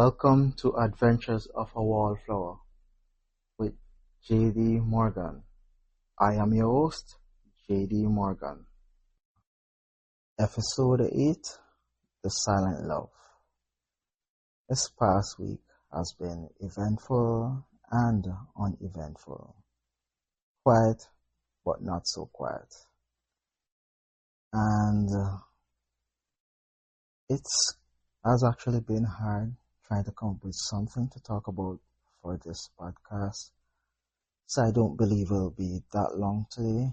Welcome to Adventures of a Wallflower with J.D. Morgan. I am your host, J.D. Morgan. Episode 8, The Silent Love. This past week has been eventful and uneventful. Quiet, but not so quiet. And it has actually been hard trying to come up with something to talk about for this podcast. So I don't believe it'll be that long today,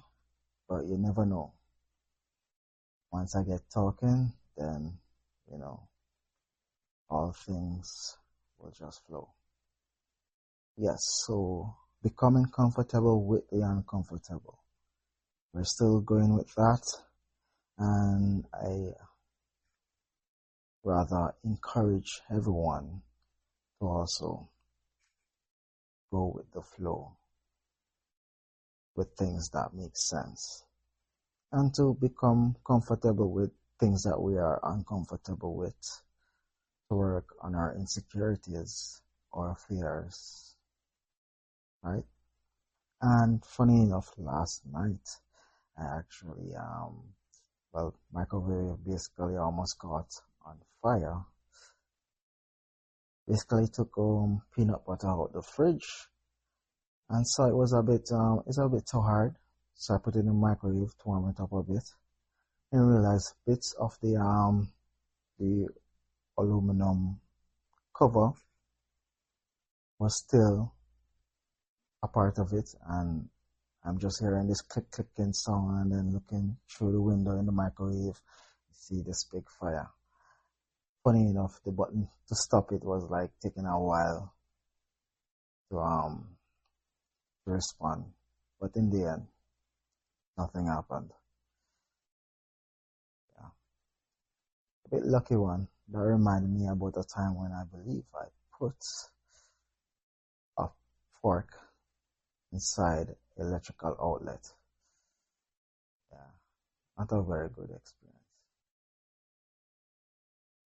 but you never know. Once I get talking, then, all things will just flow. Yes, so becoming comfortable with the uncomfortable. We're still going with that, and I rather encourage everyone to also go with the flow with things that make sense and to become comfortable with things that we are uncomfortable with, to work on our insecurities or fears, right? And funny enough, last night I actually microwave basically almost caught on fire. Basically took peanut butter out the fridge, and so it was a bit too hard. So I put it in the microwave to warm it up a bit, and realized bits of the aluminum cover was still a part of it, and I'm just hearing this clicking sound, and then looking through the window in the microwave, you see this big fire. Funny enough, the button to stop it was like taking a while to respond, but in the end, nothing happened. Yeah, a bit lucky one. That reminded me about a time when I believe I put a fork inside electrical outlet. Yeah, not a very good experience.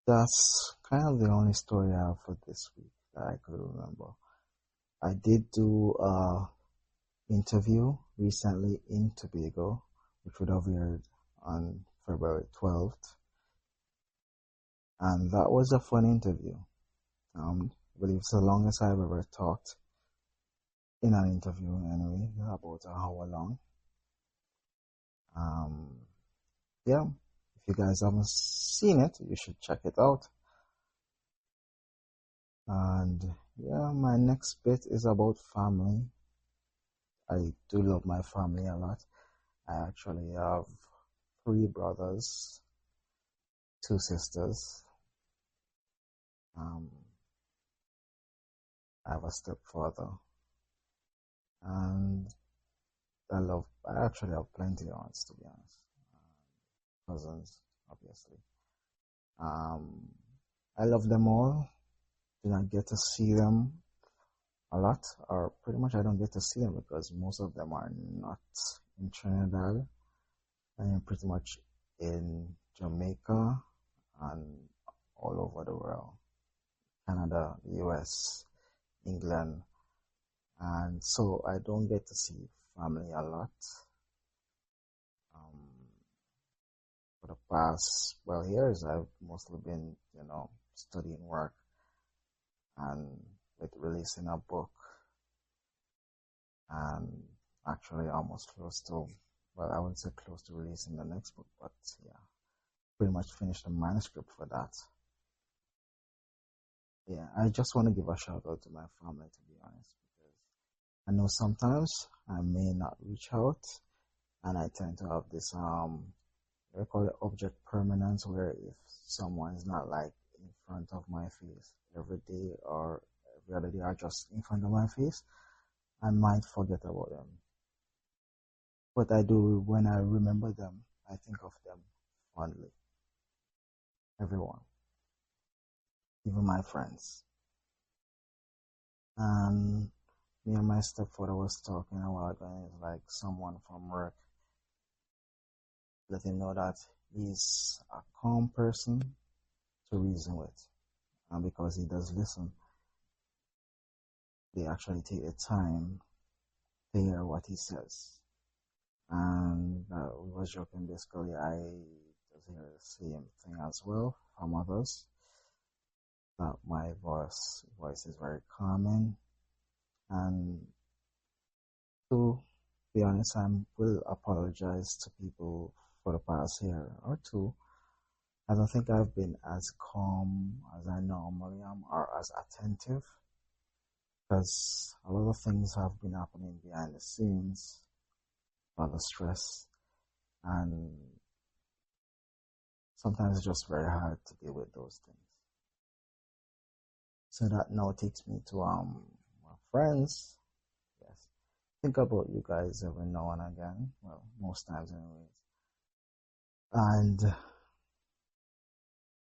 That's kind of the only story I have for this week that I could remember. I did do a interview recently in Tobago, which would have aired on February 12th. And that was a fun interview. I believe it's the longest I've ever talked in an interview anyway, about an hour long. Yeah, if you guys haven't seen it, you should check it out. And yeah, my next bit is about family. I do love my family a lot. I actually have 3 brothers, 2 sisters. I have a stepfather, and I actually have plenty of aunts, to be honest. Cousins, obviously. I love them all. Do not get to see them a lot, or pretty much I don't get to see them because most of them are not in Trinidad. I am pretty much in Jamaica and all over the world. Canada, US, England. And so I don't get to see family a lot. For the past, years, I've mostly been, studying work and with releasing a book, and actually almost close to, I wouldn't say close to releasing the next book, but yeah, pretty much finished the manuscript for that. Yeah, I just want to give a shout out to my family, to be honest, because I know sometimes I may not reach out, and I tend to have this, we call it object permanence, where if someone is not like in front of my face every day or every other day or just in front of my face, I might forget about them. But I do, when I remember them, I think of them fondly. Everyone. Even my friends. And me and my stepfather was talking a while ago, and it's like someone from work let him know that he's a calm person to reason with. and because he does listen, they actually take the time to hear what he says. And we was joking, basically, I just hear the same thing as well from others, that my voice is very calming. And to be honest, I will apologize to people for the past year or two. I don't think I've been as calm as I normally am or as attentive, because a lot of things have been happening behind the scenes, a lot of stress, and sometimes it's just very hard to deal with those things. So that now takes me to my friends. Yes, think about you guys every now and again. Well, most times, anyways. And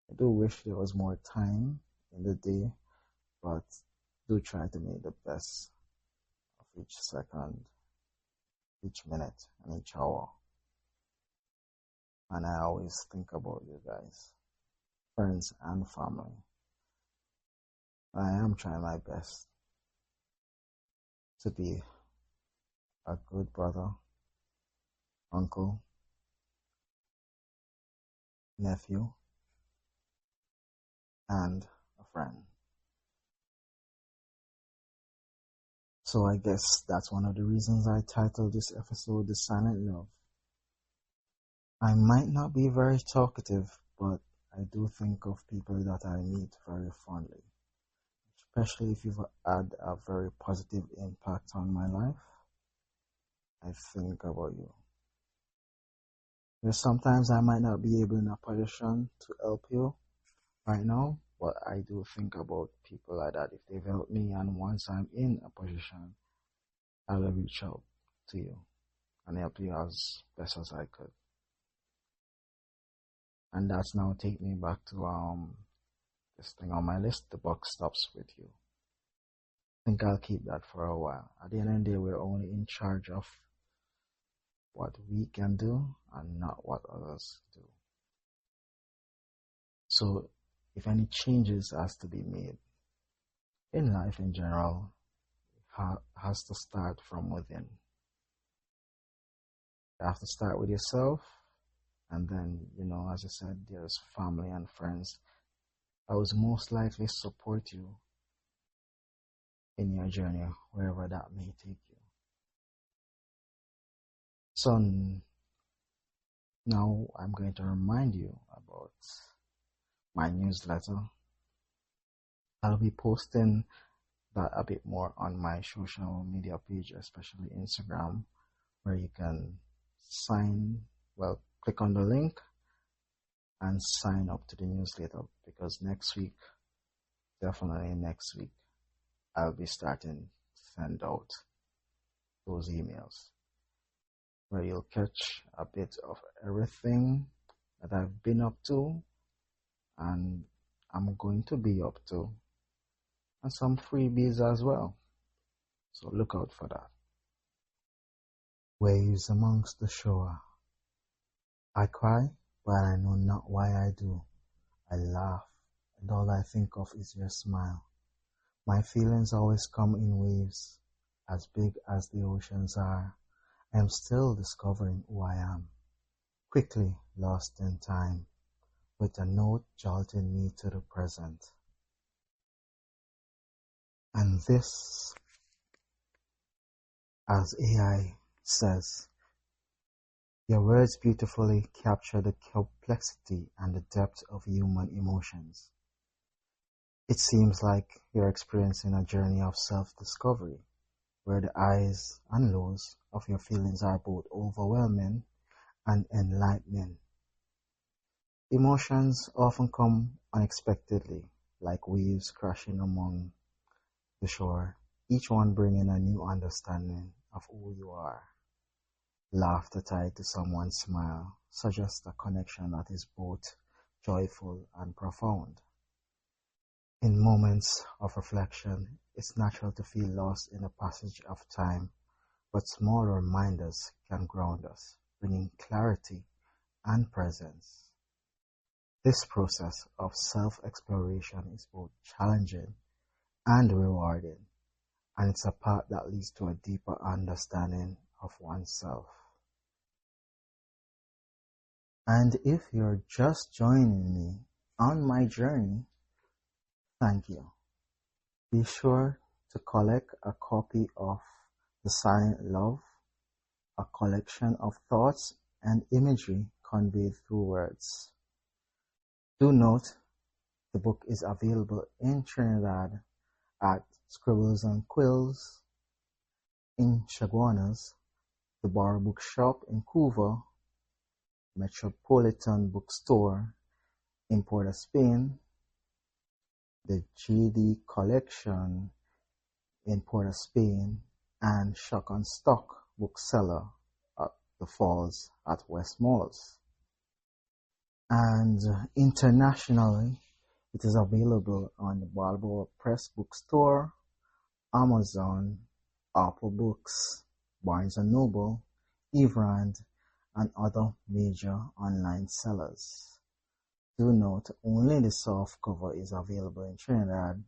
I do wish there was more time in the day, but do try to make the best of each second, each minute, and each hour. And I always think about you guys, friends and family. I am trying my best to be a good brother, uncle, nephew, and a friend. So I guess that's one of the reasons I titled this episode The Silent Love. I might not be very talkative, but I do think of people that I meet very fondly, especially if you've had a very positive impact on my life. I think about you. There's sometimes I might not be able in a position to help you right now, but I do think about people like that. If they've helped me, and once I'm in a position, I will reach out to you and help you as best as I could. And that's now take me back to this thing on my list, the buck stops with you. I think I'll keep that for a while. At the end of the day, we're only in charge of what we can do and not what others do. So if any changes has to be made in life in general, it has to start from within. You have to start with yourself, and then, as I said, there's family and friends that will most likely support you in your journey, wherever that may take you. So now I'm going to remind you about my newsletter. I'll be posting that a bit more on my social media page, especially Instagram, where you can click on the link and sign up to the newsletter, because definitely next week, I'll be starting to send out those emails where you'll catch a bit of everything that I've been up to and I'm going to be up to, and some freebies as well. So look out for that. Waves amongst the shore. I cry, but I know not why I do. I laugh, and all I think of is your smile. My feelings always come in waves, as big as the oceans are. I am still discovering who I am, quickly lost in time, with a note jolting me to the present. And this, as AI says, your words beautifully capture the complexity and the depth of human emotions. It seems like you're experiencing a journey of self-discovery, where the highs and lows of your feelings are both overwhelming and enlightening. Emotions often come unexpectedly, like waves crashing among the shore, each one bringing a new understanding of who you are. Laughter tied to someone's smile suggests a connection that is both joyful and profound. In moments of reflection, it's natural to feel lost in the passage of time, but small reminders can ground us, bringing clarity and presence. This process of self-exploration is both challenging and rewarding, and it's a path that leads to a deeper understanding of oneself. And if you're just joining me on my journey, thank you. Be sure to collect a copy of The Silent Love, a collection of thoughts and imagery conveyed through words. Do note, the book is available in Trinidad at Scribbles and Quills, in Chaguanas, the Bar Bookshop in Couva, Metropolitan Bookstore in Port of Spain, the JD Collection in Port of Spain, and Shock and Stock Bookseller at the Falls at West Malls. And internationally, it is available on the Balboa Press Bookstore, Amazon, Apple Books, Barnes & Noble, Everand, and other major online sellers. Do note, only the soft cover is available in Trinidad,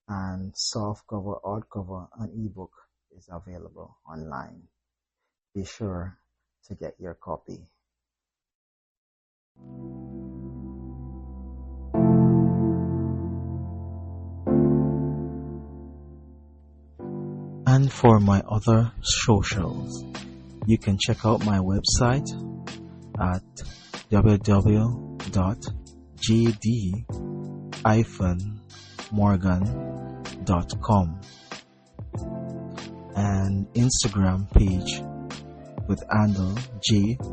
and soft cover, hardcover, and ebook is available online. Be sure to get your copy. And for my other socials, you can check out my website at www.jd-morgan.com and Instagram page with handle j.d.morgan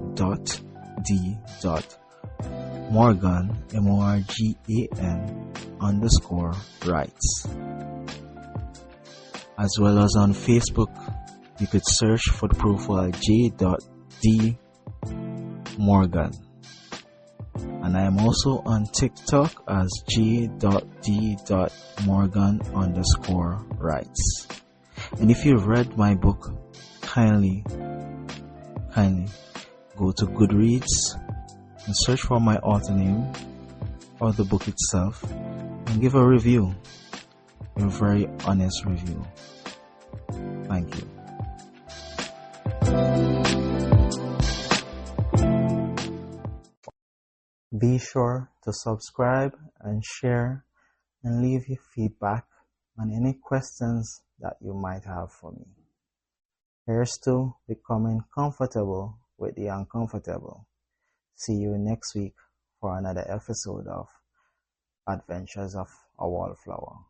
_writes. As well as on Facebook, you could search for the profile j.d.morgan. And I am also on TikTok as j.d.morgan_writes. And if you've read my book, kindly go to Goodreads and search for my author name or the book itself and give a review, a very honest review. Thank you. Be sure to subscribe and share and leave your feedback on any questions that you might have for me. Here's to becoming comfortable with the uncomfortable. See you next week for another episode of Adventures of a Wallflower.